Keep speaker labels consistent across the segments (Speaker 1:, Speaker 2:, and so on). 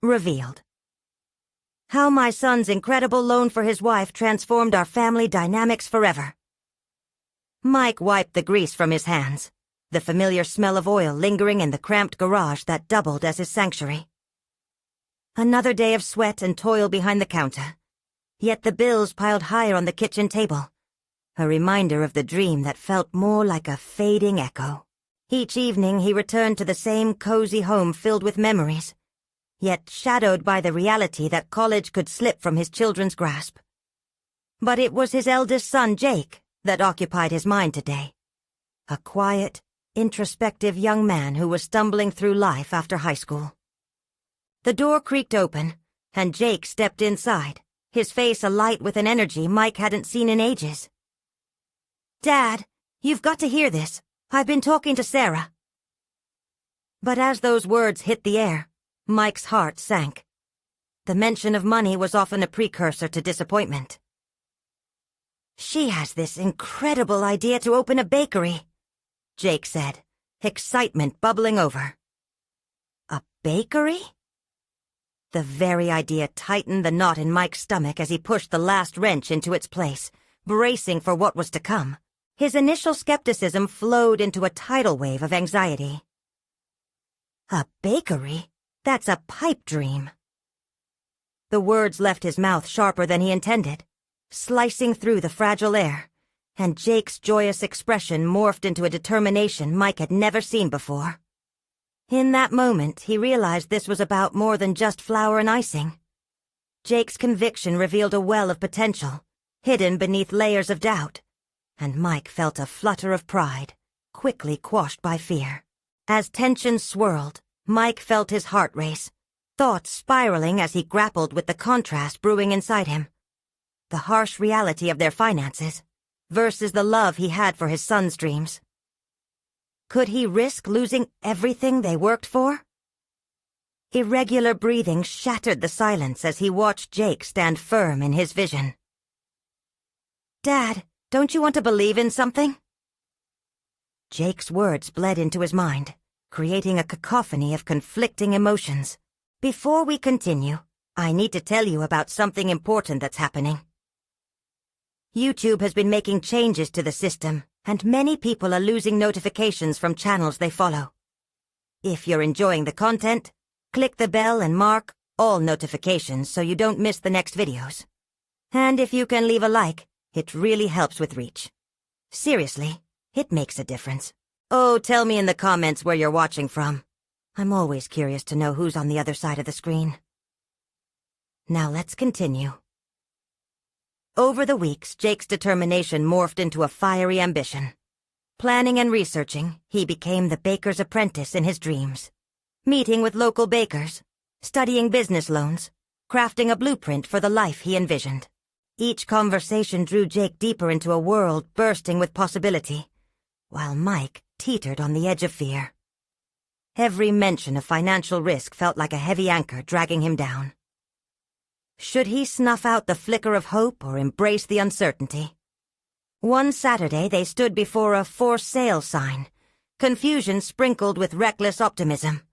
Speaker 1: Revealed. How my son's incredible loan for his wife transformed our family dynamics forever. Mike wiped the grease from his hands, the familiar smell of oil lingering in the cramped garage that doubled as his sanctuary. Another day of sweat and toil behind the counter, yet the bills piled higher on the kitchen table, a reminder of the dream that felt more like a fading echo. Each evening he returned to the same cozy home filled with memories, yet shadowed by the reality that college could slip from his children's grasp. But it was his eldest son, Jake, that occupied his mind today. A quiet, introspective young man who was stumbling through life after high school. The door creaked open, and Jake stepped inside, his face alight with an energy Mike hadn't seen in ages. "Dad, you've got to hear this. I've been talking to Sarah." But as those words hit the air, Mike's heart sank. The mention of money was often a precursor to disappointment. "She has this incredible idea to open a bakery," Jake said, excitement bubbling over. A bakery? The very idea tightened the knot in Mike's stomach as he pushed the last wrench into its place, bracing for what was to come. His initial skepticism flowed into a tidal wave of anxiety. A bakery? That's a pipe dream. The words left his mouth sharper than he intended, slicing through the fragile air, and Jake's joyous expression morphed into a determination Mike had never seen before. In that moment, he realized this was about more than just flour and icing. Jake's conviction revealed a well of potential, hidden beneath layers of doubt, and Mike felt a flutter of pride, quickly quashed by fear. As tension swirled, Mike felt his heart race, thoughts spiraling as he grappled with the contrast brewing inside him. The harsh reality of their finances versus the love he had for his son's dreams. Could he risk losing everything they worked for? Irregular breathing shattered the silence as he watched Jake stand firm in his vision. "Dad, don't you want to believe in something?" Jake's words bled into his mind, creating a cacophony of conflicting emotions. "Before we continue, I need to tell you about something important that's happening. YouTube has been making changes to the system, and many people are losing notifications from channels they follow. If you're enjoying the content, click the bell and mark all notifications so you don't miss the next videos. And if you can leave a like, it really helps with reach. Seriously, it makes a difference. Oh, tell me in the comments where you're watching from. I'm always curious to know who's on the other side of the screen. Now let's continue." Over the weeks, Jake's determination morphed into a fiery ambition. Planning and researching, he became the baker's apprentice in his dreams. Meeting with local bakers, studying business loans, crafting a blueprint for the life he envisioned. Each conversation drew Jake deeper into a world bursting with possibility, while Mike teetered on the edge of fear. Every mention of financial risk felt like a heavy anchor dragging him down. Should he snuff out the flicker of hope or embrace the uncertainty? One Saturday they stood before a "for sale" sign, confusion sprinkled with reckless optimism.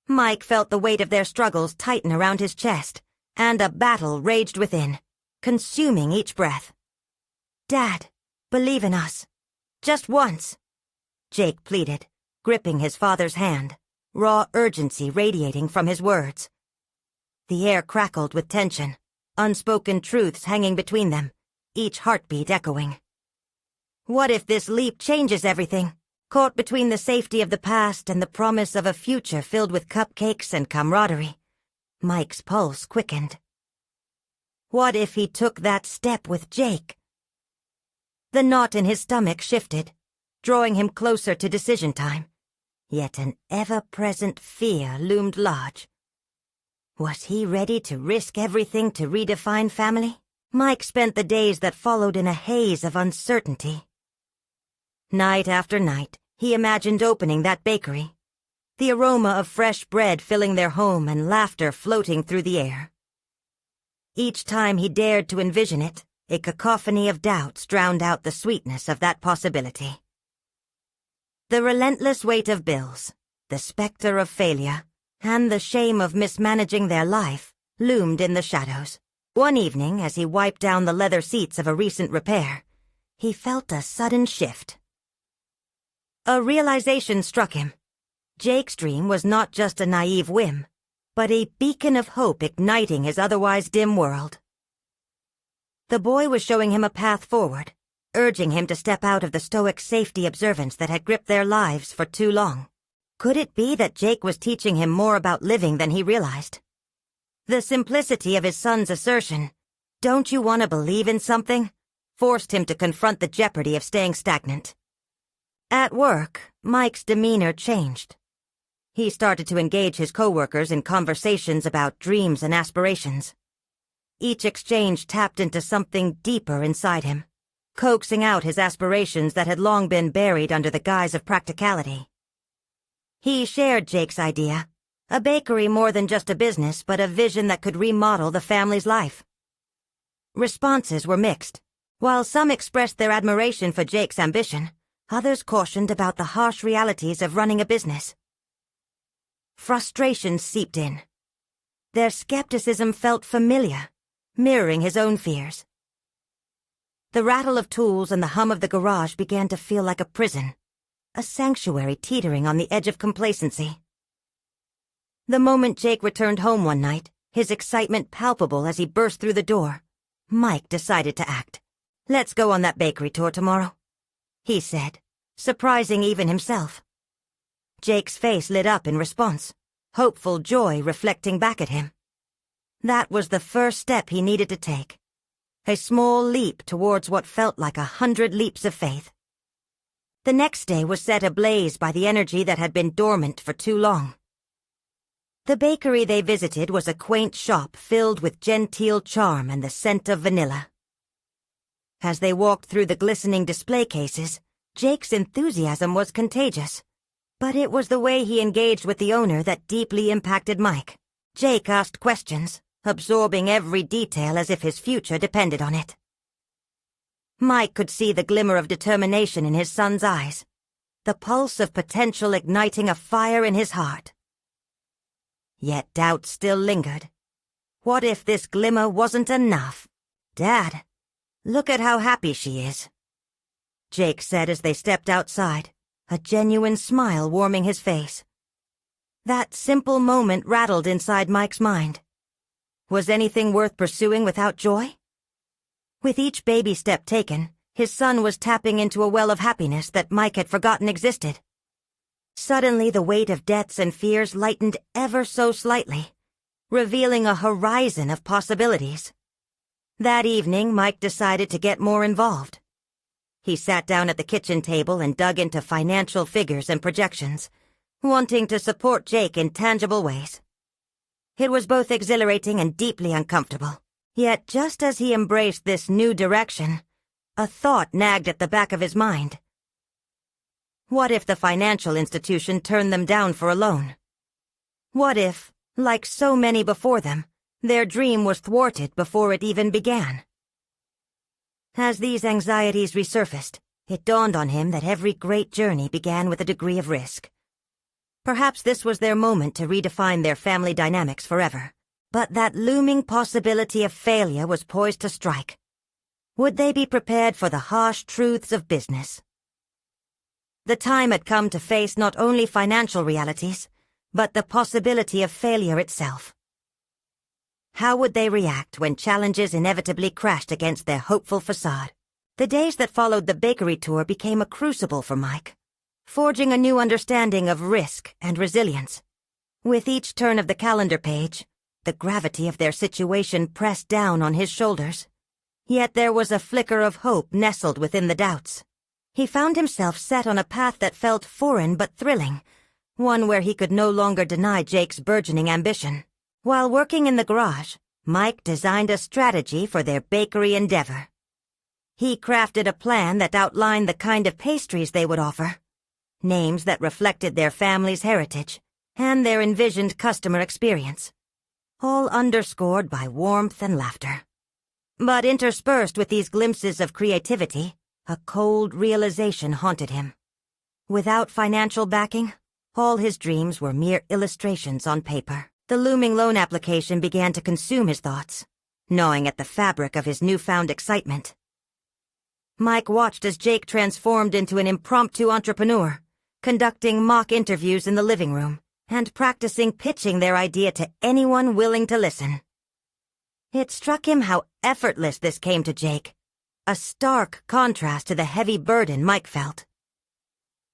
Speaker 1: Mike felt the weight of their struggles tighten around his chest, and a battle raged within, consuming each breath. "Dad, believe in us. Just once," Jake pleaded, gripping his father's hand, raw urgency radiating from his words. The air crackled with tension, unspoken truths hanging between them, each heartbeat echoing. What if this leap changes everything, caught between the safety of the past and the promise of a future filled with cupcakes and camaraderie? Mike's pulse quickened. What if he took that step with Jake? The knot in his stomach shifted, drawing him closer to decision time, yet an ever-present fear loomed large. Was he ready to risk everything to redefine family? Mike spent the days that followed in a haze of uncertainty. Night after night, he imagined opening that bakery, the aroma of fresh bread filling their home and laughter floating through the air. Each time he dared to envision it, a cacophony of doubts drowned out the sweetness of that possibility. The relentless weight of bills, the specter of failure, and the shame of mismanaging their life loomed in the shadows. One evening, as he wiped down the leather seats of a recent repair, he felt a sudden shift. A realization struck him. Jake's dream was not just a naive whim, but a beacon of hope igniting his otherwise dim world. The boy was showing him a path forward, urging him to step out of the stoic safety observance that had gripped their lives for too long. Could it be that Jake was teaching him more about living than he realized? The simplicity of his son's assertion, "Don't you want to believe in something?" forced him to confront the jeopardy of staying stagnant. At work, Mike's demeanor changed. He started to engage his coworkers in conversations about dreams and aspirations. Each exchange tapped into something deeper inside him, coaxing out his aspirations that had long been buried under the guise of practicality. He shared Jake's idea, a bakery more than just a business, but a vision that could remodel the family's life. Responses were mixed. While some expressed their admiration for Jake's ambition, others cautioned about the harsh realities of running a business. Frustration seeped in. Their skepticism felt familiar, mirroring his own fears. The rattle of tools and the hum of the garage began to feel like a prison, a sanctuary teetering on the edge of complacency. The moment Jake returned home one night, his excitement palpable as he burst through the door, Mike decided to act. "Let's go on that bakery tour tomorrow," he said, surprising even himself. Jake's face lit up in response, hopeful joy reflecting back at him. That was the first step he needed to take, a small leap towards what felt like 100 leaps of faith. The next day was set ablaze by the energy that had been dormant for too long. The bakery they visited was a quaint shop filled with genteel charm and the scent of vanilla. As they walked through the glistening display cases, Jake's enthusiasm was contagious. But it was the way he engaged with the owner that deeply impacted Mike. Jake asked questions, absorbing every detail as if his future depended on it. Mike could see the glimmer of determination in his son's eyes, the pulse of potential igniting a fire in his heart. Yet doubt still lingered. What if this glimmer wasn't enough? "Dad, look at how happy she is," Jake said as they stepped outside, a genuine smile warming his face. That simple moment rattled inside Mike's mind. Was anything worth pursuing without joy? With each baby step taken, his son was tapping into a well of happiness that Mike had forgotten existed. Suddenly the weight of debts and fears lightened ever so slightly, revealing a horizon of possibilities. That evening, Mike decided to get more involved. He sat down at the kitchen table and dug into financial figures and projections, wanting to support Jake in tangible ways. It was both exhilarating and deeply uncomfortable. Yet just as he embraced this new direction, a thought nagged at the back of his mind. What if the financial institution turned them down for a loan? What if, like so many before them, their dream was thwarted before it even began? As these anxieties resurfaced, it dawned on him that every great journey began with a degree of risk. Perhaps this was their moment to redefine their family dynamics forever. But that looming possibility of failure was poised to strike. Would they be prepared for the harsh truths of business? The time had come to face not only financial realities, but the possibility of failure itself. How would they react when challenges inevitably crashed against their hopeful facade? The days that followed the bakery tour became a crucible for Mike, forging a new understanding of risk and resilience. With each turn of the calendar page, the gravity of their situation pressed down on his shoulders. Yet there was a flicker of hope nestled within the doubts. He found himself set on a path that felt foreign but thrilling, one where he could no longer deny Jake's burgeoning ambition. While working in the garage, Mike designed a strategy for their bakery endeavor. He crafted a plan that outlined the kind of pastries they would offer, names that reflected their family's heritage, and their envisioned customer experience, all underscored by warmth and laughter. But interspersed with these glimpses of creativity, a cold realization haunted him. Without financial backing, All his dreams were mere illustrations on paper. The looming loan application began to consume his thoughts, gnawing at the fabric of his newfound excitement. Mike watched as Jake transformed into an impromptu entrepreneur, conducting mock interviews in the living room and practicing pitching their idea to anyone willing to listen. It struck him how effortless this came to Jake, a stark contrast to the heavy burden Mike felt.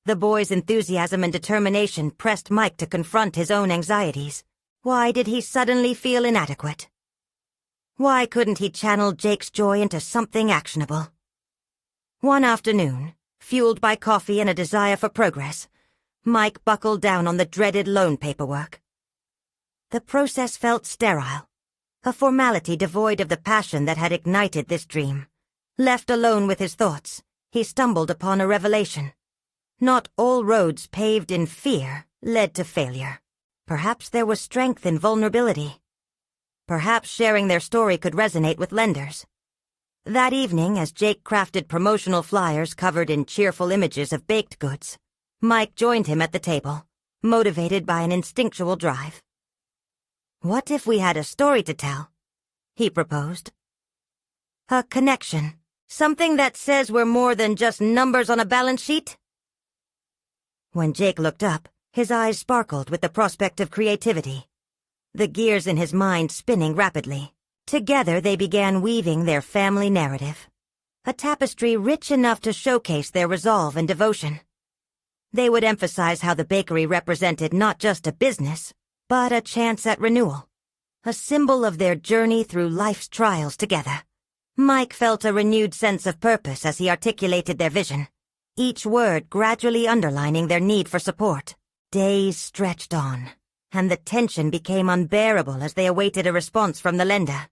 Speaker 1: The boy's enthusiasm and determination pressed Mike to confront his own anxieties. Why did he suddenly feel inadequate? Why couldn't he channel Jake's joy into something actionable? One afternoon, fueled by coffee and a desire for progress, Mike buckled down on the dreaded loan paperwork. The process felt sterile, a formality devoid of the passion that had ignited this dream. Left alone with his thoughts, he stumbled upon a revelation. Not all roads paved in fear led to failure. Perhaps there was strength in vulnerability. Perhaps sharing their story could resonate with lenders. That evening, as Jake crafted promotional flyers covered in cheerful images of baked goods, Mike joined him at the table, motivated by an instinctual drive. "What if we had a story to tell?" he proposed. "A connection. Something that says we're more than just numbers on a balance sheet?" When Jake looked up, his eyes sparkled with the prospect of creativity, the gears in his mind spinning rapidly. Together they began weaving their family narrative, a tapestry rich enough to showcase their resolve and devotion. They would emphasize how the bakery represented not just a business, but a chance at renewal, a symbol of their journey through life's trials together. Mike felt a renewed sense of purpose as he articulated their vision, each word gradually underlining their need for support. Days stretched on, and the tension became unbearable as they awaited a response from the lender.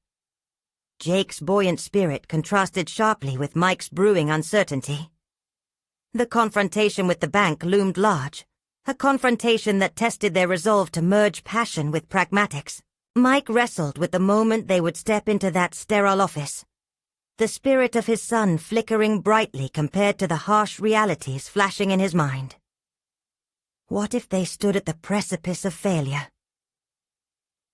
Speaker 1: Jake's buoyant spirit contrasted sharply with Mike's brewing uncertainty. The confrontation with the bank loomed large, a confrontation that tested their resolve to merge passion with pragmatics. Mike wrestled with the moment they would step into that sterile office, the spirit of his son flickering brightly compared to the harsh realities flashing in his mind. What if they stood at the precipice of failure?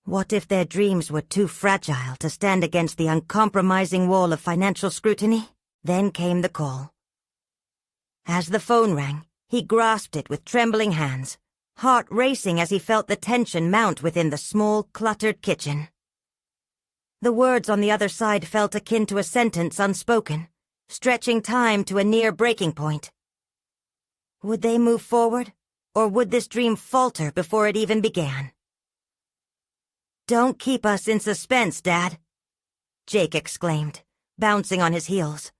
Speaker 1: What if their dreams were too fragile to stand against the uncompromising wall of financial scrutiny? Then came the call. As the phone rang, he grasped it with trembling hands, heart racing as he felt the tension mount within the small, cluttered kitchen. The words on the other side felt akin to a sentence unspoken, stretching time to a near breaking point. Would they move forward? Or would this dream falter before it even began? "Don't keep us in suspense, Dad," Jake exclaimed, bouncing on his heels,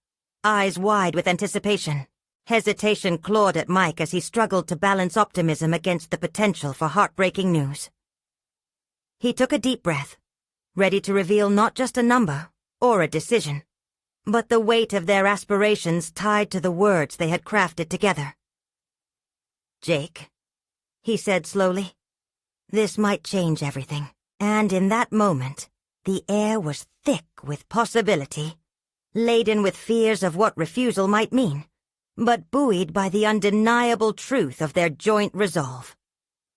Speaker 1: eyes wide with anticipation. Hesitation clawed at Mike as he struggled to balance optimism against the potential for heartbreaking news. He took a deep breath, ready to reveal not just a number or a decision, but the weight of their aspirations tied to the words they had crafted together. "Jake," he said slowly, "this might change everything." And in that moment, the air was thick with possibility, laden with fears of what refusal might mean, but buoyed by the undeniable truth of their joint resolve.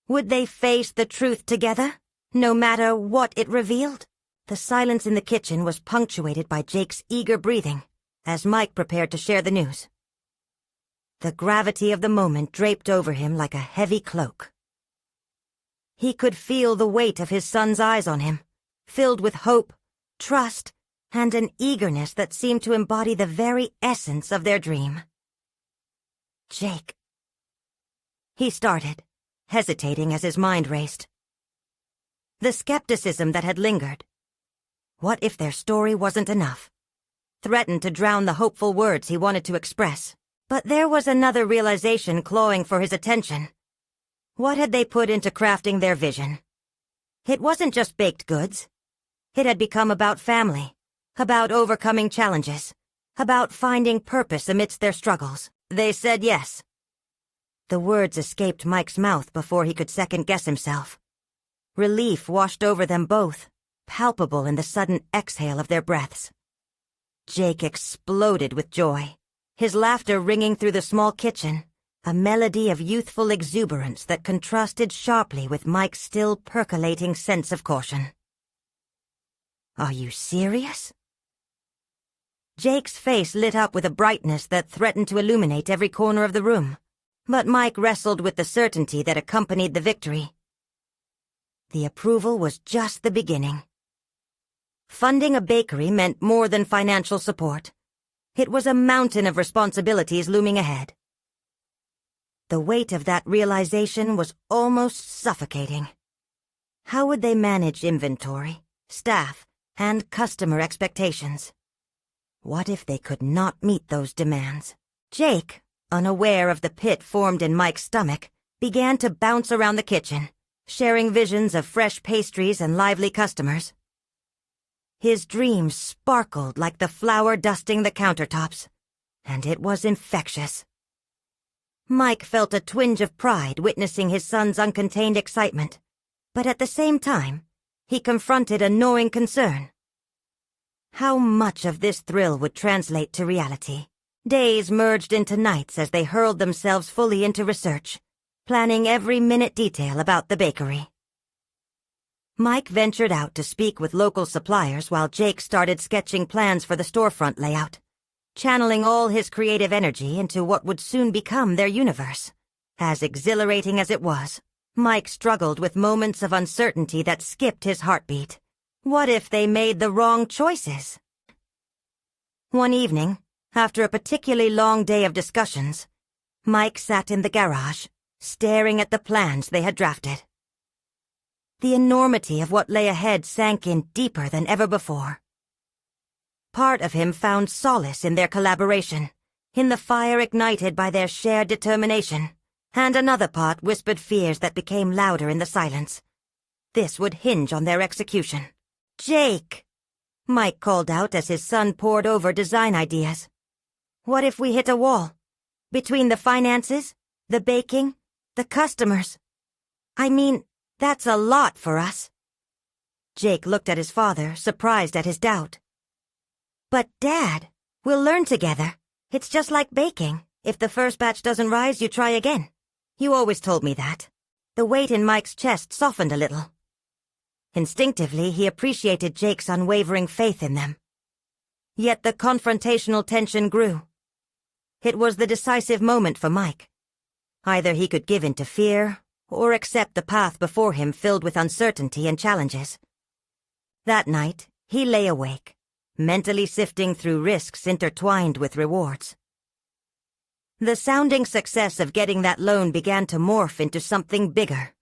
Speaker 1: Would they face the truth together, no matter what it revealed? The silence in the kitchen was punctuated by Jake's eager breathing as Mike prepared to share the news. The gravity of the moment draped over him like a heavy cloak. He could feel the weight of his son's eyes on him, filled with hope, trust, and an eagerness that seemed to embody the very essence of their dream. "Jake," he started, hesitating as his mind raced. The skepticism that had lingered. What if their story wasn't enough? Threatened to drown the hopeful words he wanted to express. But there was another realization clawing for his attention. What had they put into crafting their vision? It wasn't just baked goods. It had become about family, about overcoming challenges, about finding purpose amidst their struggles. They said yes. The words escaped Mike's mouth before he could second-guess himself. Relief washed over them both, palpable in the sudden exhale of their breaths. Jake exploded with joy, his laughter ringing through the small kitchen, a melody of youthful exuberance that contrasted sharply with Mike's still percolating sense of caution. "Are you serious?" Jake's face lit up with a brightness that threatened to illuminate every corner of the room, but Mike wrestled with the certainty that accompanied the victory. The approval was just the beginning. Funding a bakery meant more than financial support. It was a mountain of responsibilities looming ahead. The weight of that realization was almost suffocating. How would they manage inventory, staff, and customer expectations? What if they could not meet those demands? Jake, unaware of the pit formed in Mike's stomach, began to bounce around the kitchen, sharing visions of fresh pastries and lively customers. His dreams sparkled like the flour dusting the countertops, and it was infectious. Mike felt a twinge of pride witnessing his son's uncontained excitement, but at the same time, he confronted a gnawing concern. How much of this thrill would translate to reality? Days merged into nights as they hurled themselves fully into research, planning every minute detail about the bakery. Mike ventured out to speak with local suppliers while Jake started sketching plans for the storefront layout, channeling all his creative energy into what would soon become their universe. As exhilarating as it was, Mike struggled with moments of uncertainty that skipped his heartbeat. What if they made the wrong choices? One evening, after a particularly long day of discussions, Mike sat in the garage, staring at the plans they had drafted. The enormity of what lay ahead sank in deeper than ever before. Part of him found solace in their collaboration, in the fire ignited by their shared determination, and another part whispered fears that became louder in the silence. This would hinge on their execution. "Jake!" Mike called out as his son pored over design ideas. "What if we hit a wall? Between the finances, the baking, the customers. I mean, that's a lot for us." Jake looked at his father, surprised at his doubt. "But Dad, we'll learn together. It's just like baking. If the first batch doesn't rise, you try again. You always told me that." The weight in Mike's chest softened a little. Instinctively, he appreciated Jake's unwavering faith in them. Yet the confrontational tension grew. It was the decisive moment for Mike. Either he could give in to fear, or accept the path before him filled with uncertainty and challenges. That night, he lay awake, mentally sifting through risks intertwined with rewards. The sounding success of getting that loan began to morph into something bigger.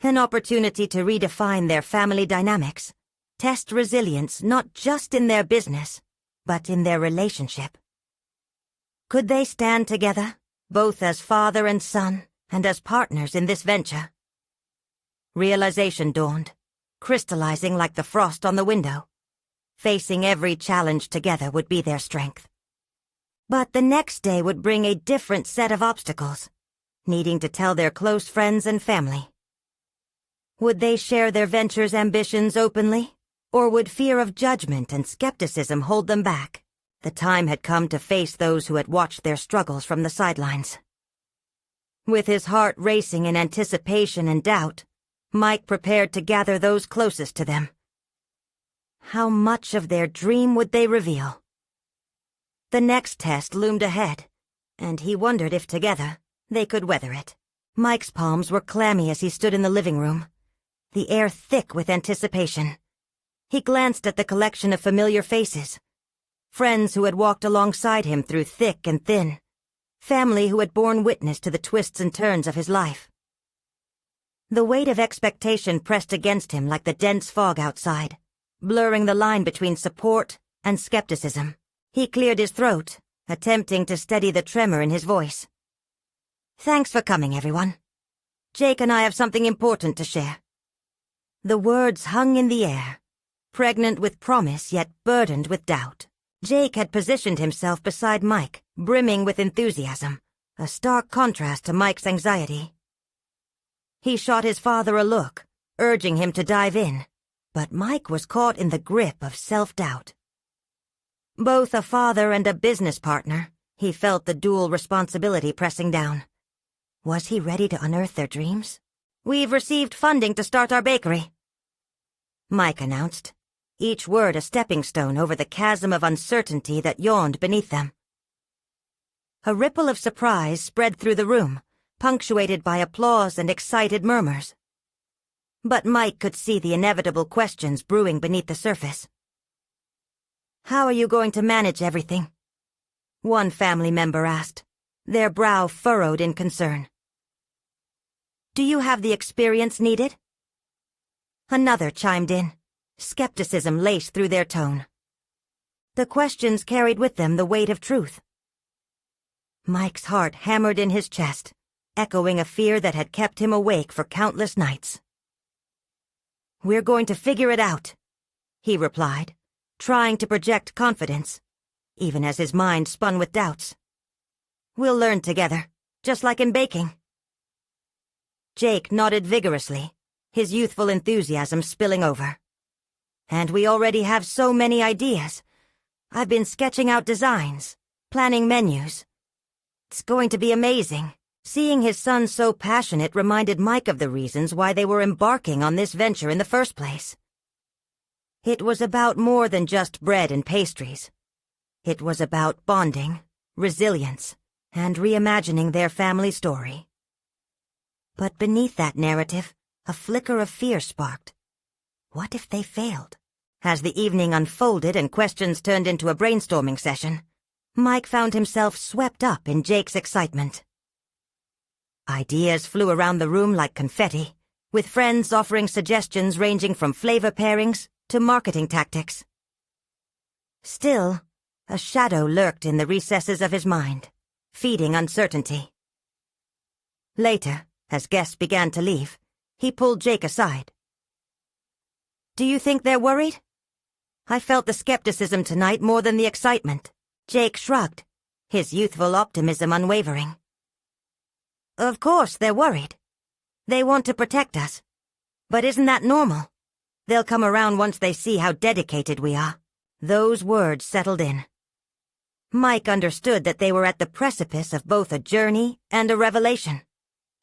Speaker 1: An opportunity to redefine their family dynamics, test resilience not just in their business, but in their relationship. Could they stand together, both as father and son, and as partners in this venture? Realization dawned, crystallizing like the frost on the window. Facing every challenge together would be their strength. But the next day would bring a different set of obstacles, needing to tell their close friends and family. Would they share their venture's ambitions openly, or would fear of judgment and skepticism hold them back? The time had come to face those who had watched their struggles from the sidelines. With his heart racing in anticipation and doubt, Mike prepared to gather those closest to them. How much of their dream would they reveal? The next test loomed ahead, and he wondered if together they could weather it. Mike's palms were clammy as he stood in the living room, the air thick with anticipation. He glanced at the collection of familiar faces, friends who had walked alongside him through thick and thin, family who had borne witness to the twists and turns of his life. The weight of expectation pressed against him like the dense fog outside, blurring the line between support and skepticism. He cleared his throat, attempting to steady the tremor in his voice. "Thanks for coming, everyone. Jake and I have something important to share." The words hung in the air, pregnant with promise yet burdened with doubt. Jake had positioned himself beside Mike, brimming with enthusiasm, a stark contrast to Mike's anxiety. He shot his father a look, urging him to dive in, but Mike was caught in the grip of self-doubt. Both a father and a business partner, he felt the dual responsibility pressing down, Was he ready to unearth their dreams? "We've received funding to start our bakery," Mike announced, each word a stepping stone over the chasm of uncertainty that yawned beneath them. A ripple of surprise spread through the room, punctuated by applause and excited murmurs. But Mike could see the inevitable questions brewing beneath the surface. "How are you going to manage everything?" one family member asked, their brow furrowed in concern. "Do you have the experience needed?" Another chimed in, skepticism laced through their tone. The questions carried with them the weight of truth. Mike's heart hammered in his chest, echoing a fear that had kept him awake for countless nights. "We're going to figure it out," he replied, trying to project confidence, even as his mind spun with doubts. "We'll learn together, just like in baking." Jake nodded vigorously, his youthful enthusiasm spilling over. "And we already have so many ideas. I've been sketching out designs, planning menus. It's going to be amazing." Seeing his son so passionate reminded Mike of the reasons why they were embarking on this venture in the first place. It was about more than just bread and pastries. It was about bonding, resilience, and reimagining their family story. But beneath that narrative, a flicker of fear sparked. What if they failed? As the evening unfolded and questions turned into a brainstorming session, Mike found himself swept up in Jake's excitement. Ideas flew around the room like confetti, with friends offering suggestions ranging from flavor pairings to marketing tactics. Still, a shadow lurked in the recesses of his mind, feeding uncertainty. Later, as guests began to leave, he pulled Jake aside. "Do you think they're worried?" "I felt the skepticism tonight more than the excitement." Jake shrugged, his youthful optimism unwavering. "Of course they're worried. They want to protect us. But isn't that normal? They'll come around once they see how dedicated we are." Those words settled in. Mike understood that they were at the precipice of both a journey and a revelation,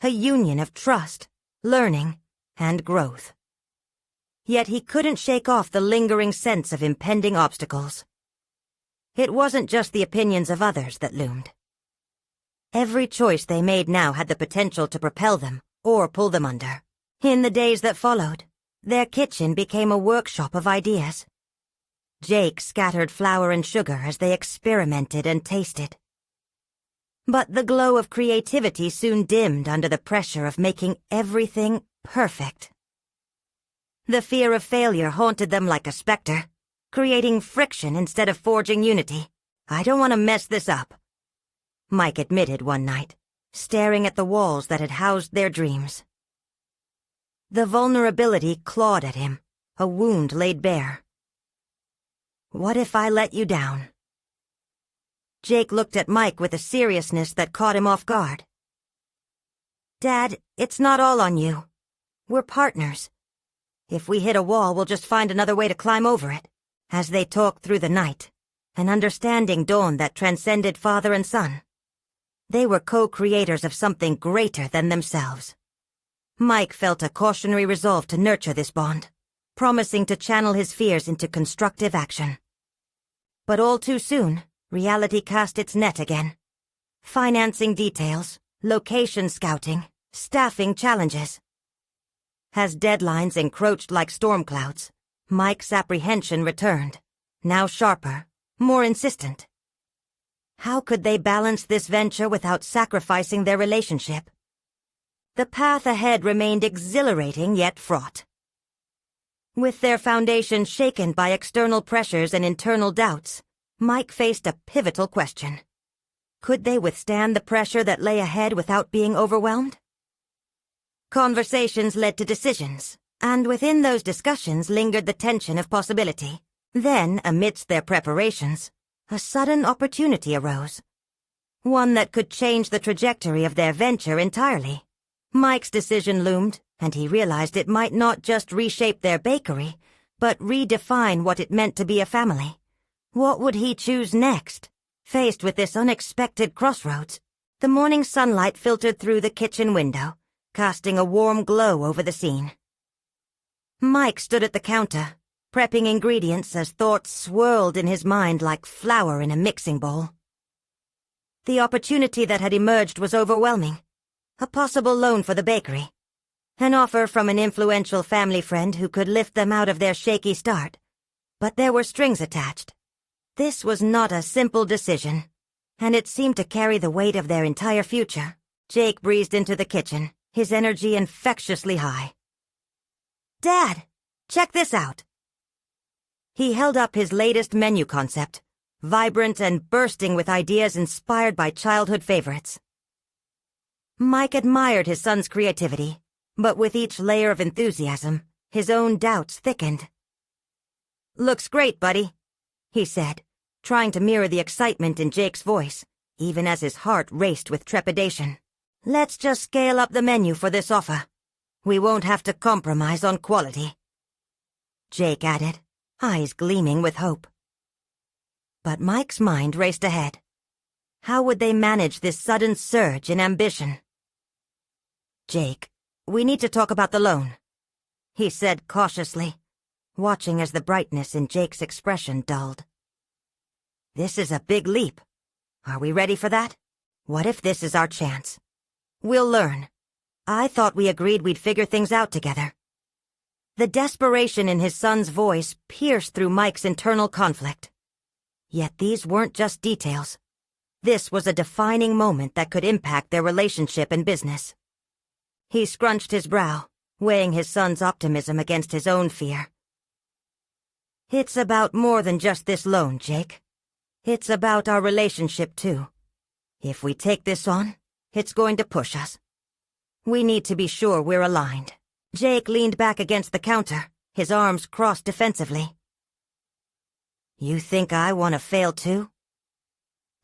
Speaker 1: a union of trust, learning, and growth. Yet he couldn't shake off the lingering sense of impending obstacles. It wasn't just the opinions of others that loomed. Every choice they made now had the potential to propel them or pull them under. In the days that followed, their kitchen became a workshop of ideas. Jake scattered flour and sugar as they experimented and tasted. But the glow of creativity soon dimmed under the pressure of making everything perfect. The fear of failure haunted them like a specter, creating friction instead of forging unity. "I don't want to mess this up," Mike admitted one night, staring at the walls that had housed their dreams. The vulnerability clawed at him, a wound laid bare. "What if I let you down?" Jake looked at Mike with a seriousness that caught him off guard. "Dad, it's not all on you. We're partners. If we hit a wall, we'll just find another way to climb over it." As they talked through the night, an understanding dawned that transcended father and son. They were co-creators of something greater than themselves. Mike felt a cautionary resolve to nurture this bond, promising to channel his fears into constructive action. But all too soon, reality cast its net again. Financing details, location scouting, staffing challenges. As deadlines encroached like storm clouds, Mike's apprehension returned, now sharper, more insistent. How could they balance this venture without sacrificing their relationship? The path ahead remained exhilarating yet fraught. With their foundation shaken by external pressures and internal doubts, Mike faced a pivotal question. Could they withstand the pressure that lay ahead without being overwhelmed? Conversations led to decisions, and within those discussions lingered the tension of possibility. Then, amidst their preparations, a sudden opportunity arose. One that could change the trajectory of their venture entirely. Mike's decision loomed, and he realized it might not just reshape their bakery, but redefine what it meant to be a family. What would he choose next? Faced with this unexpected crossroads, The morning sunlight filtered through the kitchen window, casting a warm glow over the scene. Mike stood at the counter, prepping ingredients as thoughts swirled in his mind like flour in a mixing bowl. The opportunity that had emerged was overwhelming. A possible loan for the bakery. An offer from an influential family friend who could lift them out of their shaky start. But there were strings attached. This was not a simple decision, and it seemed to carry the weight of their entire future. Jake breezed into the kitchen, his energy infectiously high. "Dad, check this out." He held up his latest menu concept, vibrant and bursting with ideas inspired by childhood favorites. Mike admired his son's creativity, but with each layer of enthusiasm, his own doubts thickened. "Looks great, buddy," he said, trying to mirror the excitement in Jake's voice, even as his heart raced with trepidation. "Let's just scale up the menu for this offer. We won't have to compromise on quality," Jake added, eyes gleaming with hope. But Mike's mind raced ahead. How would they manage this sudden surge in ambition? "Jake, we need to talk about the loan," he said cautiously, watching as the brightness in Jake's expression dulled. "This is a big leap. Are we ready for that? What if this is our chance? We'll learn. I thought we agreed we'd figure things out together." The desperation in his son's voice pierced through Mike's internal conflict. Yet these weren't just details. This was a defining moment that could impact their relationship and business. He scrunched his brow, weighing his son's optimism against his own fear. "It's about more than just this loan, Jake. It's about our relationship, too. If we take this on, it's going to push us. We need to be sure we're aligned." Jake leaned back against the counter, his arms crossed defensively. "You think I want to fail, too?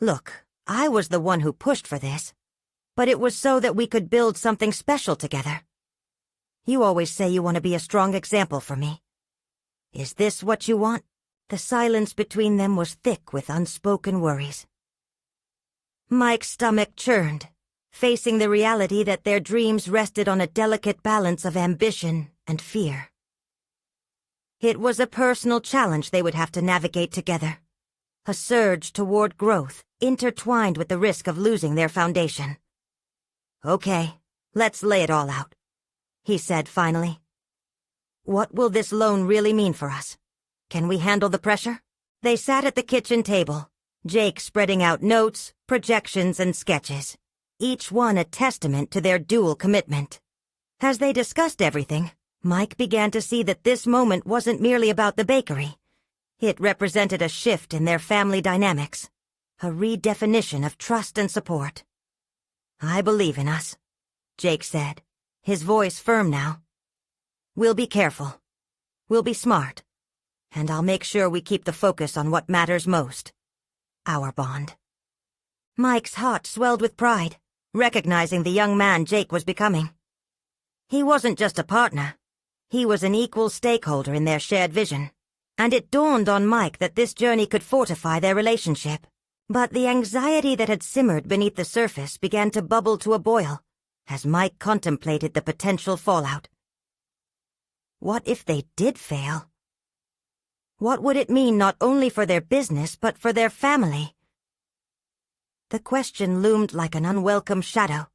Speaker 1: Look, I was the one who pushed for this, but it was so that we could build something special together. You always say you want to be a strong example for me. Is this what you want?" The silence between them was thick with unspoken worries. Mike's stomach churned, facing the reality that their dreams rested on a delicate balance of ambition and fear. It was a personal challenge they would have to navigate together, a surge toward growth intertwined with the risk of losing their foundation. "Okay, let's lay it all out," he said finally. "What will this loan really mean for us? Can we handle the pressure?" They sat at the kitchen table, Jake spreading out notes, projections, and sketches, each one a testament to their dual commitment. As they discussed everything, Mike began to see that this moment wasn't merely about the bakery. It represented a shift in their family dynamics, a redefinition of trust and support. "I believe in us," Jake said, his voice firm now. "We'll be careful. We'll be smart. And I'll make sure we keep the focus on what matters most. Our bond." Mike's heart swelled with pride, recognizing the young man Jake was becoming. He wasn't just a partner. He was an equal stakeholder in their shared vision. And it dawned on Mike that this journey could fortify their relationship. But the anxiety that had simmered beneath the surface began to bubble to a boil as Mike contemplated the potential fallout. What if they did fail? What would it mean not only for their business but for their family? The question loomed like an unwelcome shadow,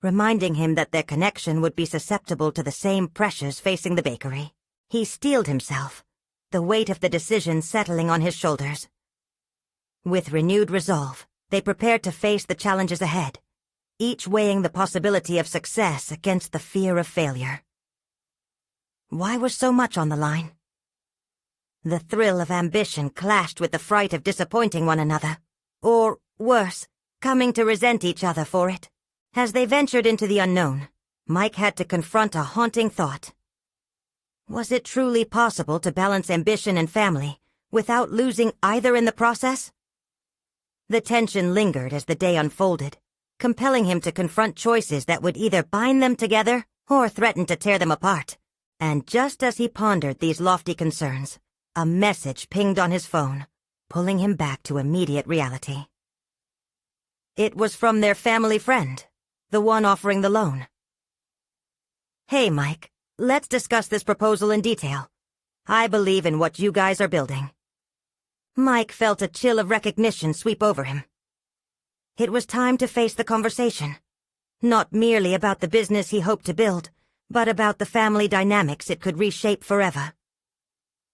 Speaker 1: reminding him that their connection would be susceptible to the same pressures facing the bakery. He steeled himself, the weight of the decision settling on his shoulders. With renewed resolve, they prepared to face the challenges ahead, each weighing the possibility of success against the fear of failure. Why was so much on the line? The thrill of ambition clashed with the fright of disappointing one another, or, worse, coming to resent each other for it. As they ventured into the unknown, Mike had to confront a haunting thought. Was it truly possible to balance ambition and family without losing either in the process? The tension lingered as the day unfolded, compelling him to confront choices that would either bind them together or threaten to tear them apart. And just as he pondered these lofty concerns, a message pinged on his phone, pulling him back to immediate reality. It was from their family friend, the one offering the loan. "Hey, Mike, let's discuss this proposal in detail. I believe in what you guys are building." Mike felt a chill of recognition sweep over him. It was time to face the conversation, not merely about the business he hoped to build, but about the family dynamics it could reshape forever.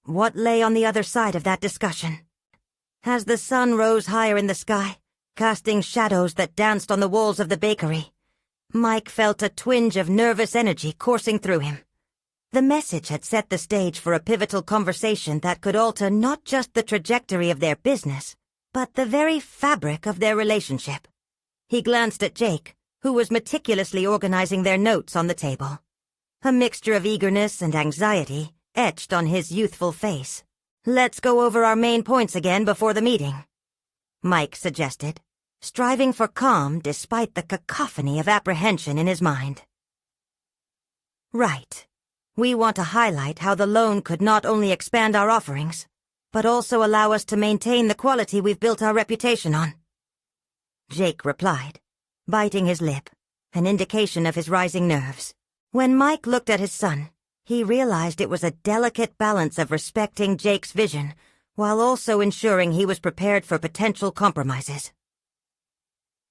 Speaker 1: What lay on the other side of that discussion? As the sun rose higher in the sky, casting shadows that danced on the walls of the bakery, Mike felt a twinge of nervous energy coursing through him. The message had set the stage for a pivotal conversation that could alter not just the trajectory of their business, but the very fabric of their relationship. He glanced at Jake, who was meticulously organizing their notes on the table. A mixture of eagerness and anxiety etched on his youthful face. "Let's go over our main points again before the meeting," Mike suggested, striving for calm despite the cacophony of apprehension in his mind. "Right. We want to highlight how the loan could not only expand our offerings, but also allow us to maintain the quality we've built our reputation on," Jake replied, biting his lip, an indication of his rising nerves. When Mike looked at his son, he realized it was a delicate balance of respecting Jake's vision while also ensuring he was prepared for potential compromises.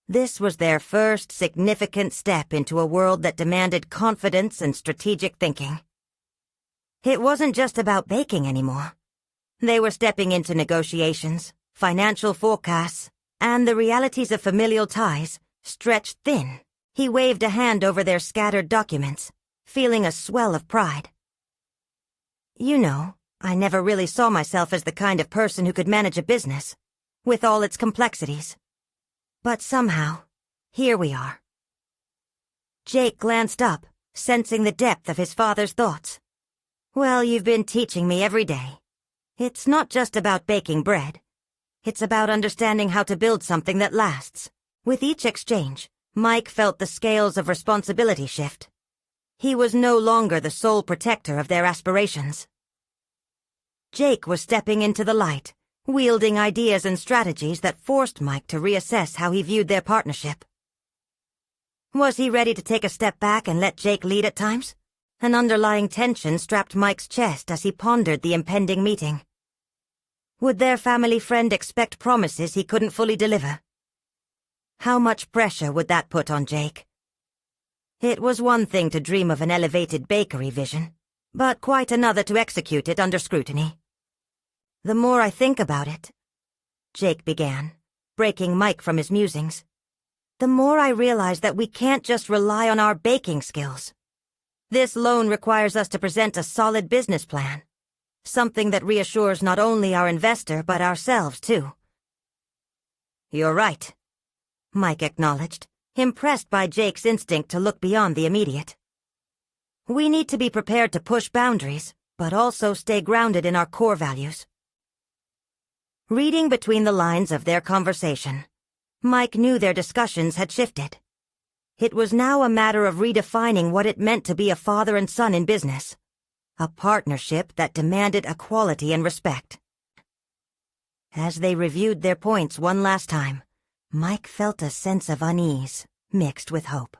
Speaker 1: This was their first significant step into a world that demanded confidence and strategic thinking. It wasn't just about baking anymore. They were stepping into negotiations, financial forecasts, and the realities of familial ties stretched thin. He waved a hand over their scattered documents, feeling a swell of pride. "You know, I never really saw myself as the kind of person who could manage a business, with all its complexities. But somehow, here we are." Jake glanced up, sensing the depth of his father's thoughts. "Well, you've been teaching me every day. It's not just about baking bread. It's about understanding how to build something that lasts." With each exchange, Mike felt the scales of responsibility shift. He was no longer the sole protector of their aspirations. Jake was stepping into the light, wielding ideas and strategies that forced Mike to reassess how he viewed their partnership. Was he ready to take a step back and let Jake lead at times? An underlying tension strapped Mike's chest as he pondered the impending meeting. Would their family friend expect promises he couldn't fully deliver? How much pressure would that put on Jake? It was one thing to dream of an elevated bakery vision, but quite another to execute it under scrutiny. "The more I think about it," Jake began, breaking Mike from his musings, "the more I realize that we can't just rely on our baking skills. This loan requires us to present a solid business plan, something that reassures not only our investor but ourselves too." "You're right," Mike acknowledged, impressed by Jake's instinct to look beyond the immediate. "We need to be prepared to push boundaries, but also stay grounded in our core values." Reading between the lines of their conversation, Mike knew their discussions had shifted. It was now a matter of redefining what it meant to be a father and son in business, a partnership that demanded equality and respect. As they reviewed their points one last time, Mike felt a sense of unease, mixed with hope.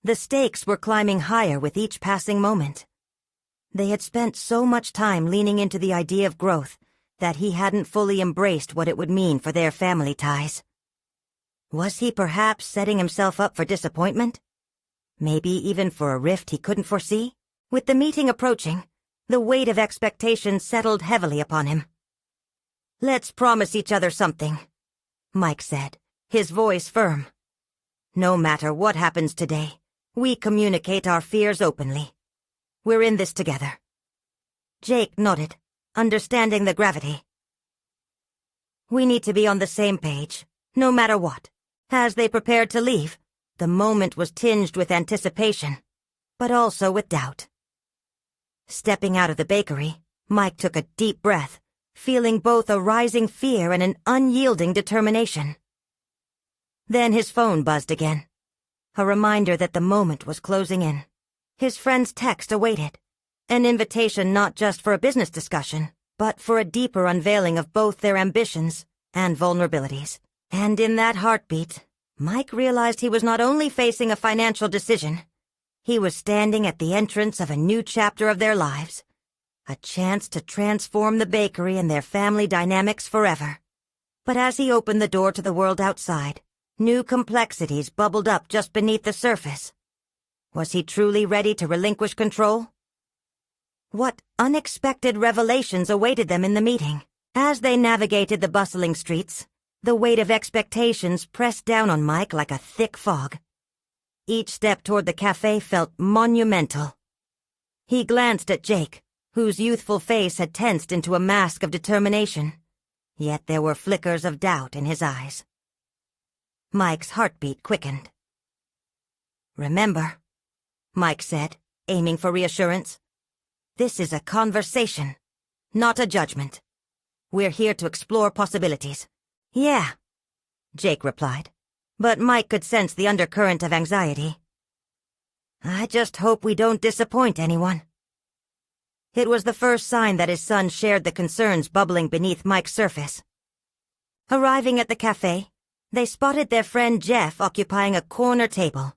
Speaker 1: The stakes were climbing higher with each passing moment. They had spent so much time leaning into the idea of growth that he hadn't fully embraced what it would mean for their family ties. Was he perhaps setting himself up for disappointment? Maybe even for a rift he couldn't foresee? With the meeting approaching, the weight of expectation settled heavily upon him. "Let's promise each other something," Mike said, his voice firm. "No matter what happens today, we communicate our fears openly. We're in this together." Jake nodded, understanding the gravity. "We need to be on the same page, no matter what." As they prepared to leave, the moment was tinged with anticipation, but also with doubt. Stepping out of the bakery, Mike took a deep breath, feeling both a rising fear and an unyielding determination. Then his phone buzzed again, a reminder that the moment was closing in. His friend's text awaited, an invitation not just for a business discussion, but for a deeper unveiling of both their ambitions and vulnerabilities. And in that heartbeat, Mike realized he was not only facing a financial decision, he was standing at the entrance of a new chapter of their lives, a chance to transform the bakery and their family dynamics forever. But as he opened the door to the world outside, new complexities bubbled up just beneath the surface. Was he truly ready to relinquish control? What unexpected revelations awaited them in the meeting? As they navigated the bustling streets, the weight of expectations pressed down on Mike like a thick fog. Each step toward the cafe felt monumental. He glanced at Jake, whose youthful face had tensed into a mask of determination, yet there were flickers of doubt in his eyes. Mike's heartbeat quickened. "Remember," Mike said, aiming for reassurance, "this is a conversation, not a judgment. We're here to explore possibilities." "Yeah," Jake replied, but Mike could sense the undercurrent of anxiety. "I just hope we don't disappoint anyone." It was the first sign that his son shared the concerns bubbling beneath Mike's surface. Arriving at the cafe, they spotted their friend Jeff occupying a corner table,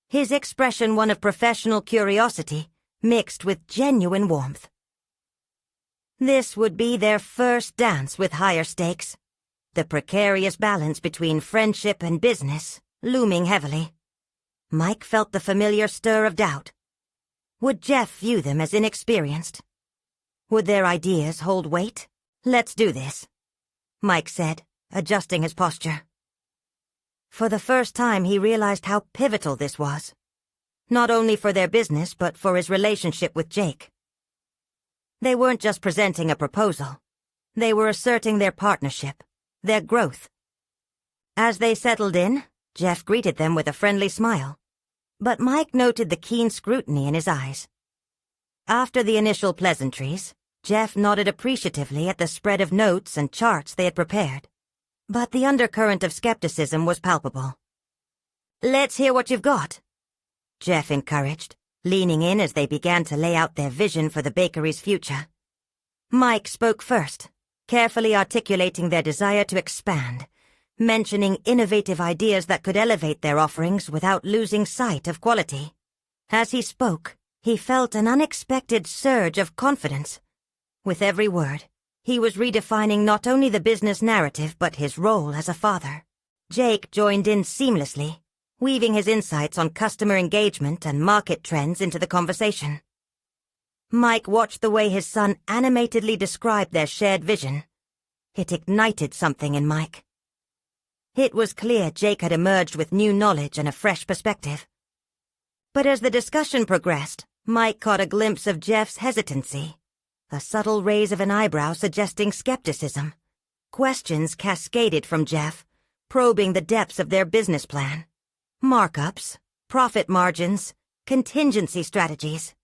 Speaker 1: his expression one of professional curiosity mixed with genuine warmth. This would be their first dance with higher stakes, the precarious balance between friendship and business looming heavily. Mike felt the familiar stir of doubt. Would Jeff view them as inexperienced? Would their ideas hold weight? "Let's do this," Mike said, adjusting his posture. For the first time he realized how pivotal this was, not only for their business but for his relationship with Jake. They weren't just presenting a proposal. They were asserting their partnership, their growth. As they settled in, Jeff greeted them with a friendly smile, but Mike noted the keen scrutiny in his eyes. After the initial pleasantries, Jeff nodded appreciatively at the spread of notes and charts they had prepared, but the undercurrent of skepticism was palpable. "Let's hear what you've got," Jeff encouraged, leaning in as they began to lay out their vision for the bakery's future. Mike spoke first, carefully articulating their desire to expand, mentioning innovative ideas that could elevate their offerings without losing sight of quality. As he spoke, he felt an unexpected surge of confidence. With every word, he was redefining not only the business narrative but his role as a father. Jake joined in seamlessly, weaving his insights on customer engagement and market trends into the conversation. Mike watched the way his son animatedly described their shared vision. It ignited something in Mike. It was clear Jake had emerged with new knowledge and a fresh perspective. But as the discussion progressed, Mike caught a glimpse of Jeff's hesitancy, a subtle raise of an eyebrow suggesting skepticism. Questions cascaded from Jeff, probing the depths of their business plan. Markups, profit margins, contingency strategies.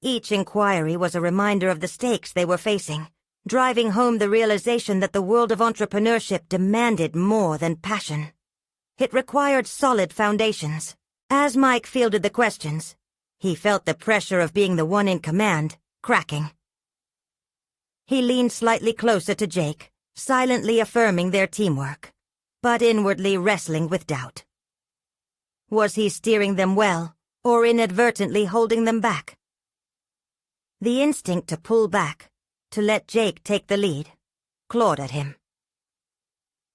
Speaker 1: Each inquiry was a reminder of the stakes they were facing, driving home the realization that the world of entrepreneurship demanded more than passion. It required solid foundations. As Mike fielded the questions, he felt the pressure of being the one in command cracking. He leaned slightly closer to Jake, silently affirming their teamwork, but inwardly wrestling with doubt. Was he steering them well, or inadvertently holding them back? The instinct to pull back, to let Jake take the lead, clawed at him.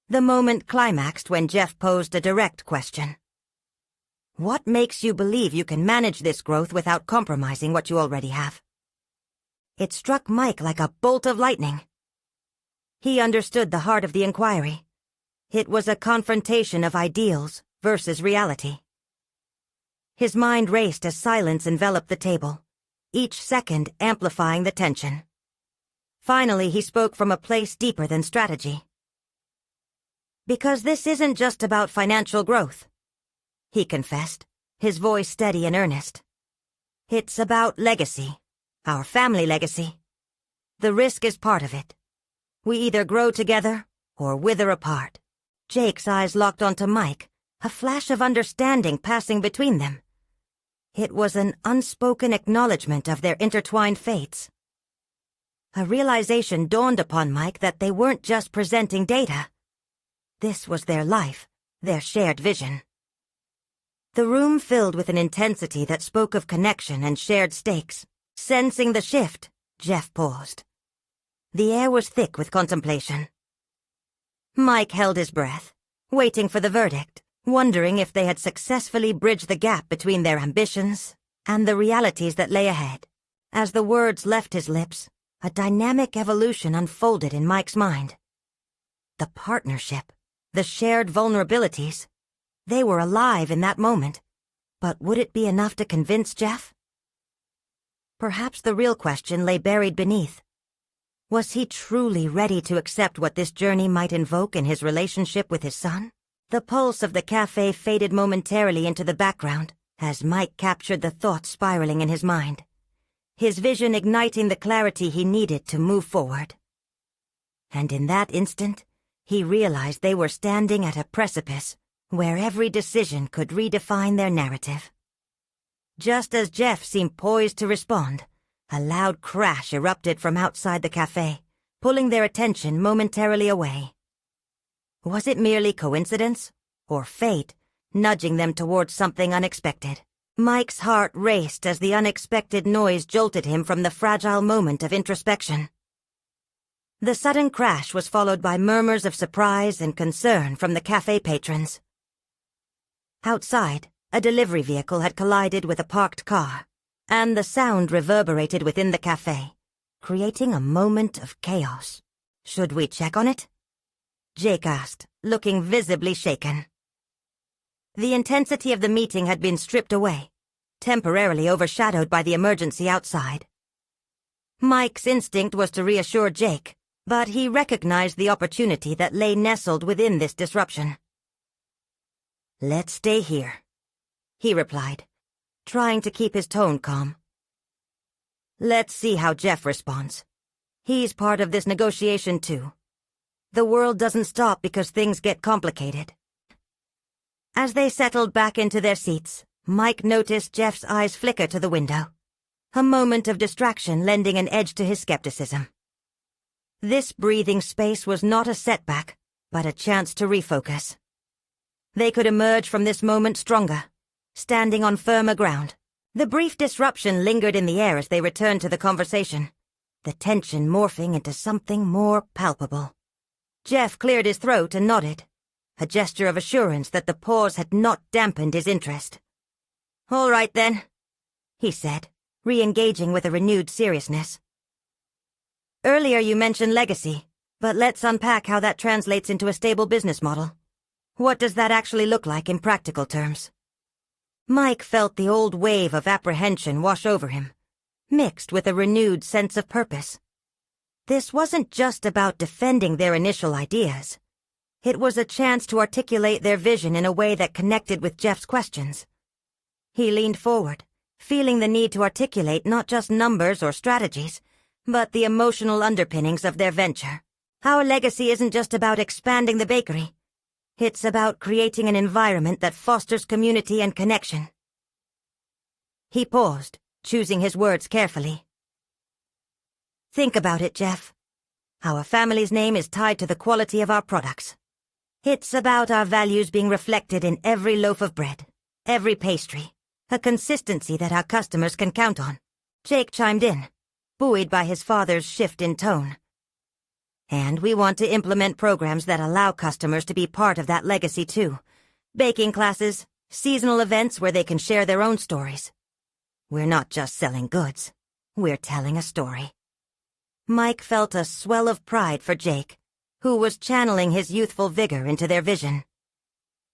Speaker 1: The moment climaxed when Jeff posed a direct question. "What makes you believe you can manage this growth without compromising what you already have?" It struck Mike like a bolt of lightning. He understood the heart of the inquiry. It was a confrontation of ideals versus reality. His mind raced as silence enveloped the table, each second amplifying the tension. Finally, he spoke from a place deeper than strategy. "Because this isn't just about financial growth," he confessed, his voice steady and earnest. "It's about legacy, our family legacy. The risk is part of it. We either grow together or wither apart." Jake's eyes locked onto Mike, a flash of understanding passing between them. It was an unspoken acknowledgement of their intertwined fates. A realization dawned upon Mike that they weren't just presenting data. This was their life, their shared vision. The room filled with an intensity that spoke of connection and shared stakes. Sensing the shift, Jeff paused. The air was thick with contemplation. Mike held his breath, waiting for the verdict, wondering if they had successfully bridged the gap between their ambitions and the realities that lay ahead. As the words left his lips, a dynamic evolution unfolded in Mike's mind. The partnership, the shared vulnerabilities, they were alive in that moment. But would it be enough to convince Jeff? Perhaps the real question lay buried beneath. Was he truly ready to accept what this journey might invoke in his relationship with his son? The pulse of the cafe faded momentarily into the background as Mike captured the thoughts spiraling in his mind, his vision igniting the clarity he needed to move forward. And in that instant, he realized they were standing at a precipice where every decision could redefine their narrative. Just as Jeff seemed poised to respond, a loud crash erupted from outside the cafe, pulling their attention momentarily away. Was it merely coincidence, or fate, nudging them towards something unexpected? Mike's heart raced as the unexpected noise jolted him from the fragile moment of introspection. The sudden crash was followed by murmurs of surprise and concern from the cafe patrons. Outside, a delivery vehicle had collided with a parked car, and the sound reverberated within the cafe, creating a moment of chaos. "Should we check on it?" Jake asked, looking visibly shaken. The intensity of the meeting had been stripped away, temporarily overshadowed by the emergency outside. Mike's instinct was to reassure Jake, but he recognized the opportunity that lay nestled within this disruption. "Let's stay here," he replied, trying to keep his tone calm. "Let's see how Jeff responds. He's part of this negotiation too. The world doesn't stop because things get complicated." As they settled back into their seats, Mike noticed Jeff's eyes flicker to the window, a moment of distraction lending an edge to his skepticism. This breathing space was not a setback, but a chance to refocus. They could emerge from this moment stronger, standing on firmer ground. The brief disruption lingered in the air as they returned to the conversation, the tension morphing into something more palpable. Jeff cleared his throat and nodded, a gesture of assurance that the pause had not dampened his interest. "All right then," he said, re-engaging with a renewed seriousness. "Earlier you mentioned legacy, but let's unpack how that translates into a stable business model. What does that actually look like in practical terms?" Mike felt the old wave of apprehension wash over him, mixed with a renewed sense of purpose. This wasn't just about defending their initial ideas. It was a chance to articulate their vision in a way that connected with Jeff's questions. He leaned forward, feeling the need to articulate not just numbers or strategies, but the emotional underpinnings of their venture. "Our legacy isn't just about expanding the bakery. It's about creating an environment that fosters community and connection." He paused, choosing his words carefully. "Think about it, Jeff. Our family's name is tied to the quality of our products. It's about our values being reflected in every loaf of bread, every pastry, a consistency that our customers can count on." Jake chimed in, buoyed by his father's shift in tone. "And we want to implement programs that allow customers to be part of that legacy too. Baking classes, seasonal events where they can share their own stories. We're not just selling goods, we're telling a story." Mike felt a swell of pride for Jake, who was channeling his youthful vigor into their vision.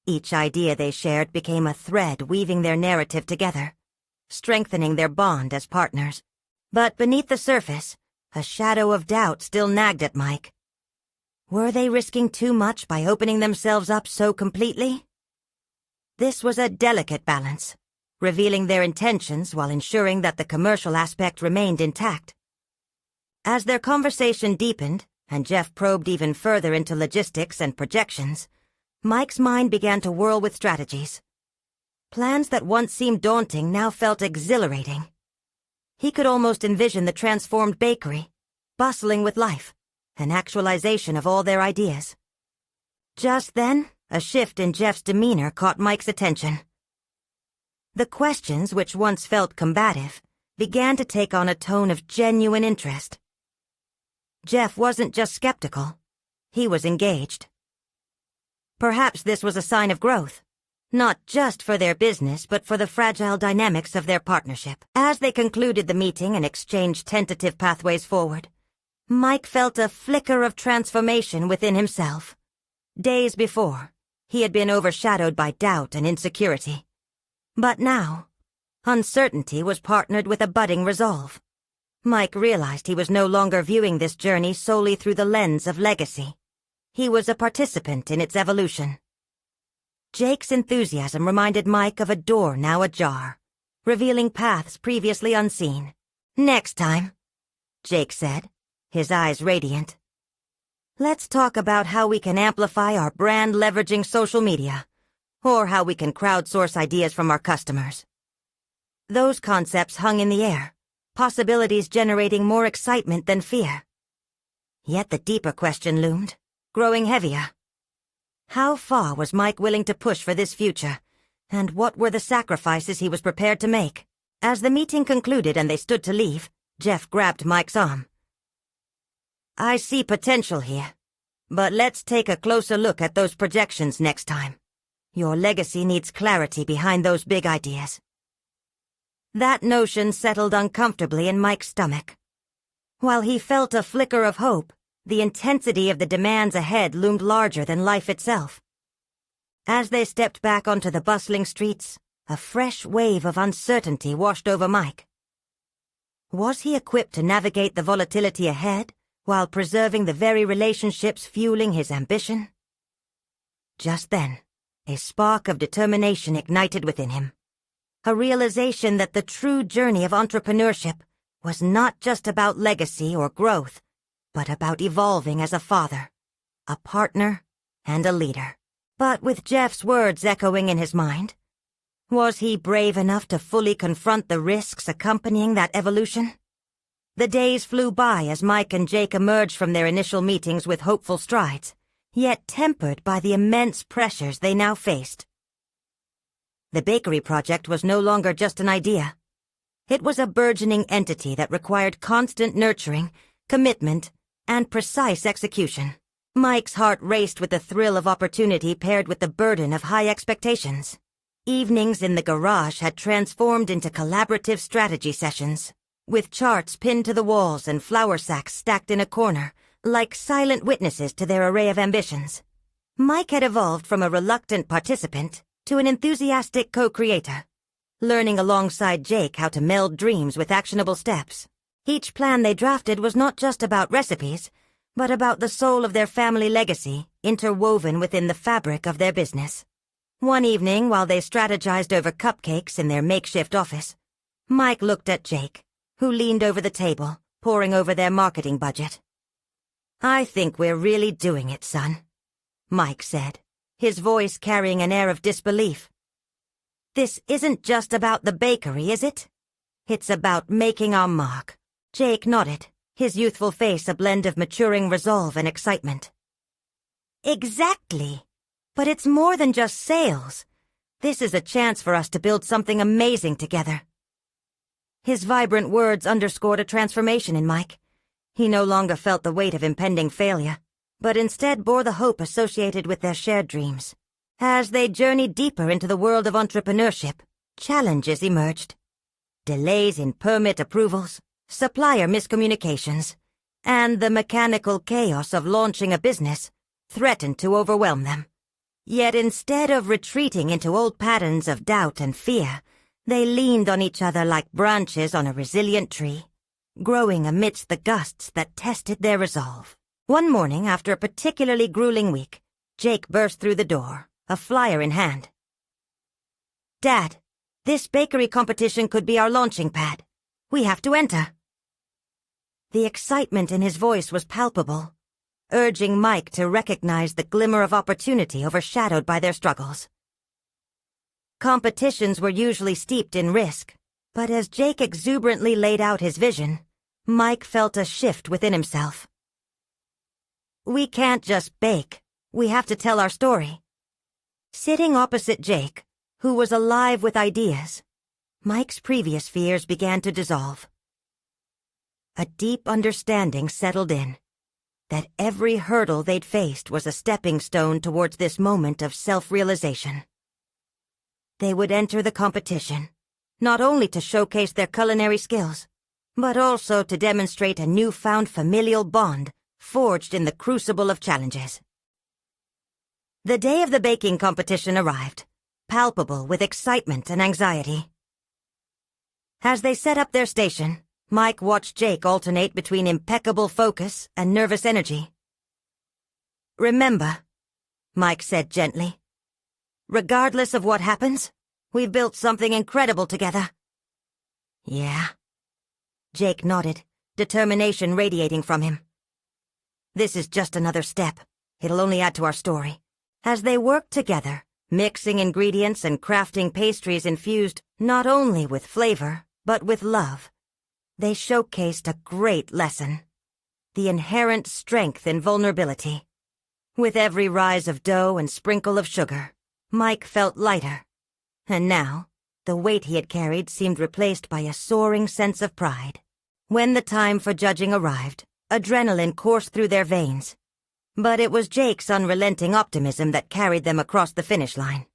Speaker 1: Each idea they shared became a thread weaving their narrative together, strengthening their bond as partners. But beneath the surface, a shadow of doubt still nagged at Mike. Were they risking too much by opening themselves up so completely? This was a delicate balance, revealing their intentions while ensuring that the commercial aspect remained intact. As their conversation deepened, and Jeff probed even further into logistics and projections, Mike's mind began to whirl with strategies. Plans that once seemed daunting now felt exhilarating. He could almost envision the transformed bakery, bustling with life, an actualization of all their ideas. Just then, a shift in Jeff's demeanor caught Mike's attention. The questions, which once felt combative, began to take on a tone of genuine interest. Jeff wasn't just skeptical, he was engaged. Perhaps this was a sign of growth, not just for their business but for the fragile dynamics of their partnership. As they concluded the meeting and exchanged tentative pathways forward, Mike felt a flicker of transformation within himself. Days before, he had been overshadowed by doubt and insecurity. But now, uncertainty was partnered with a budding resolve. Mike realized he was no longer viewing this journey solely through the lens of legacy. He was a participant in its evolution. Jake's enthusiasm reminded Mike of a door now ajar, revealing paths previously unseen. "Next time," Jake said, his eyes radiant. "Let's talk about how we can amplify our brand leveraging social media, or how we can crowdsource ideas from our customers." Those concepts hung in the air, possibilities generating more excitement than fear. Yet the deeper question loomed, growing heavier. How far was Mike willing to push for this future, and what were the sacrifices he was prepared to make? As the meeting concluded and they stood to leave, Jeff grabbed Mike's arm. "I see potential here, but let's take a closer look at those projections next time. Your legacy needs clarity behind those big ideas." That notion settled uncomfortably in Mike's stomach. While he felt a flicker of hope, the intensity of the demands ahead loomed larger than life itself. As they stepped back onto the bustling streets, a fresh wave of uncertainty washed over Mike. Was he equipped to navigate the volatility ahead while preserving the very relationships fueling his ambition? Just then, a spark of determination ignited within him. A realization that the true journey of entrepreneurship was not just about legacy or growth, but about evolving as a father, a partner, and a leader. But with Jeff's words echoing in his mind, was he brave enough to fully confront the risks accompanying that evolution? The days flew by as Mike and Jake emerged from their initial meetings with hopeful strides, yet tempered by the immense pressures they now faced. The bakery project was no longer just an idea. It was a burgeoning entity that required constant nurturing, commitment, and precise execution. Mike's heart raced with the thrill of opportunity paired with the burden of high expectations. Evenings in the garage had transformed into collaborative strategy sessions, with charts pinned to the walls and flour sacks stacked in a corner, like silent witnesses to their array of ambitions. Mike had evolved from a reluctant participant to an enthusiastic co-creator, learning alongside Jake how to meld dreams with actionable steps. Each plan they drafted was not just about recipes, but about the soul of their family legacy, interwoven within the fabric of their business. One evening, while they strategized over cupcakes in their makeshift office, Mike looked at Jake, who leaned over the table, poring over their marketing budget. "I think we're really doing it, son," Mike said, his voice carrying an air of disbelief. "This isn't just about the bakery, is it? It's about making our mark." Jake nodded, his youthful face a blend of maturing resolve and excitement. "Exactly. But it's more than just sales. This is a chance for us to build something amazing together." His vibrant words underscored a transformation in Mike. He no longer felt the weight of impending failure, but instead bore the hope associated with their shared dreams. As they journeyed deeper into the world of entrepreneurship, challenges emerged. Delays in permit approvals, supplier miscommunications, and the mechanical chaos of launching a business threatened to overwhelm them. Yet instead of retreating into old patterns of doubt and fear, they leaned on each other like branches on a resilient tree, growing amidst the gusts that tested their resolve. One morning, after a particularly grueling week, Jake burst through the door, a flyer in hand. "Dad, this bakery competition could be our launching pad. We have to enter." The excitement in his voice was palpable, urging Mike to recognize the glimmer of opportunity overshadowed by their struggles. Competitions were usually steeped in risk, but as Jake exuberantly laid out his vision, Mike felt a shift within himself. "We can't just bake. We have to tell our story. Sitting opposite Jake, who was alive with ideas, Mike's previous fears began to dissolve. A deep understanding settled in, that every hurdle they'd faced was a stepping stone towards this moment of self-realization. They would enter the competition, not only to showcase their culinary skills, but also to demonstrate a newfound familial bond forged in the crucible of challenges. The day of the baking competition arrived, palpable with excitement and anxiety. As they set up their station, Mike watched Jake alternate between impeccable focus and nervous energy. "Remember," Mike said gently, "regardless of what happens, we've built something incredible together." "Yeah." Jake nodded, determination radiating from him. "This is just another step. It'll only add to our story." As they worked together, mixing ingredients and crafting pastries infused not only with flavor, but with love, they showcased a great lesson: the inherent strength in vulnerability. With every rise of dough and sprinkle of sugar, Mike felt lighter. And now, the weight he had carried seemed replaced by a soaring sense of pride. When the time for judging arrived, adrenaline coursed through their veins. But it was Jake's unrelenting optimism that carried them across the finish line.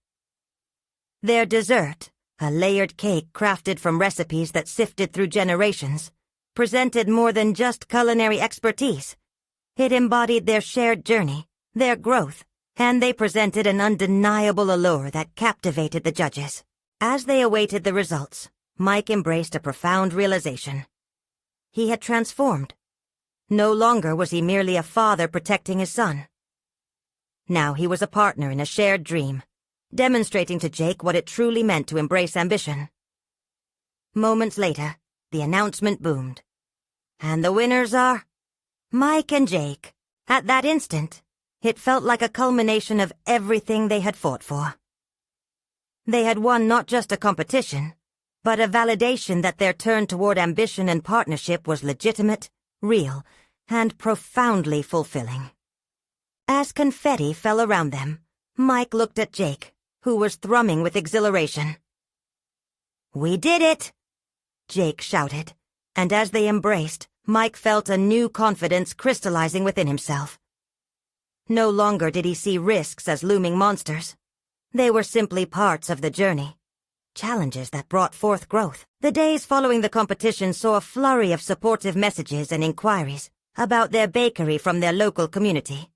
Speaker 1: Their dessert, a layered cake crafted from recipes that sifted through generations, presented more than just culinary expertise. It embodied their shared journey, their growth, and they presented an undeniable allure that captivated the judges. As they awaited the results, Mike embraced a profound realization. He had transformed. No longer was he merely a father protecting his son. Now he was a partner in a shared dream, demonstrating to Jake what it truly meant to embrace ambition. Moments later, the announcement boomed. And the winners are Mike and Jake. At that instant, it felt like a culmination of everything they had fought for. They had won not just a competition, but a validation that their turn toward ambition and partnership was legitimate, real, and profoundly fulfilling. As confetti fell around them, Mike looked at Jake, who was thrumming with exhilaration. "We did it!" Jake shouted, and as they embraced, Mike felt a new confidence crystallizing within himself. No longer did he see risks as looming monsters. They were simply parts of the journey, challenges that brought forth growth. The days following the competition saw a flurry of supportive messages and inquiries about their bakery from their local community.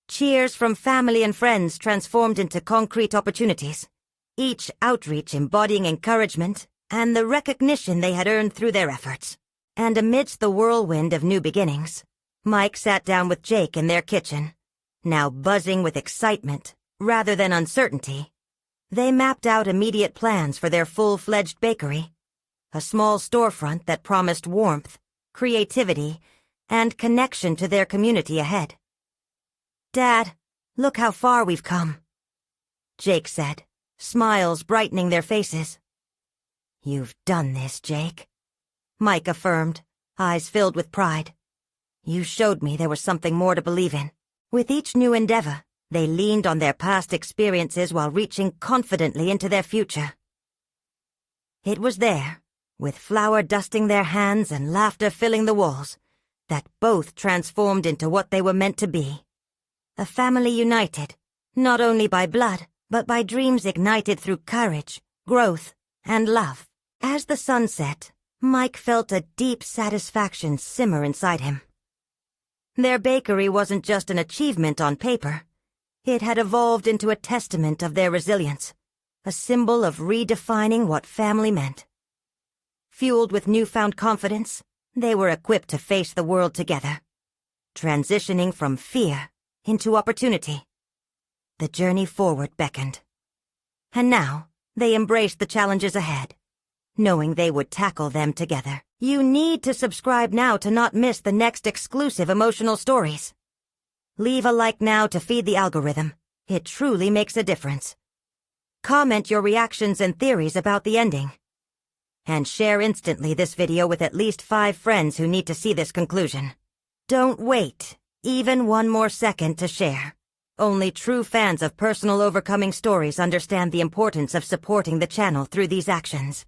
Speaker 1: Cheers from family and friends transformed into concrete opportunities, each outreach embodying encouragement and the recognition they had earned through their efforts. And amidst the whirlwind of new beginnings, Mike sat down with Jake in their kitchen, now buzzing with excitement rather than uncertainty. They mapped out immediate plans for their full-fledged bakery, a small storefront that promised warmth, creativity, and connection to their community ahead. "Dad, look how far we've come," Jake said, smiles brightening their faces. "You've done this, Jake," Mike affirmed, eyes filled with pride. "You showed me there was something more to believe in." With each new endeavor, they leaned on their past experiences while reaching confidently into their future. It was there, with flour dusting their hands and laughter filling the walls, that both transformed into what they were meant to be. A family united, not only by blood, but by dreams ignited through courage, growth, and love. As the sun set, Mike felt a deep satisfaction simmer inside him. Their bakery wasn't just an achievement on paper. It had evolved into a testament of their resilience, a symbol of redefining what family meant. Fueled with newfound confidence, they were equipped to face the world together, transitioning from fear into opportunity. The journey forward beckoned. And now, they embraced the challenges ahead, knowing they would tackle them together. You need to subscribe now to not miss the next exclusive emotional stories. Leave a like now to feed the algorithm. It truly makes a difference. Comment your reactions and theories about the ending. And share instantly this video with at least 5 friends who need to see this conclusion. Don't wait even one more second to share. Only true fans of personal overcoming stories understand the importance of supporting the channel through these actions.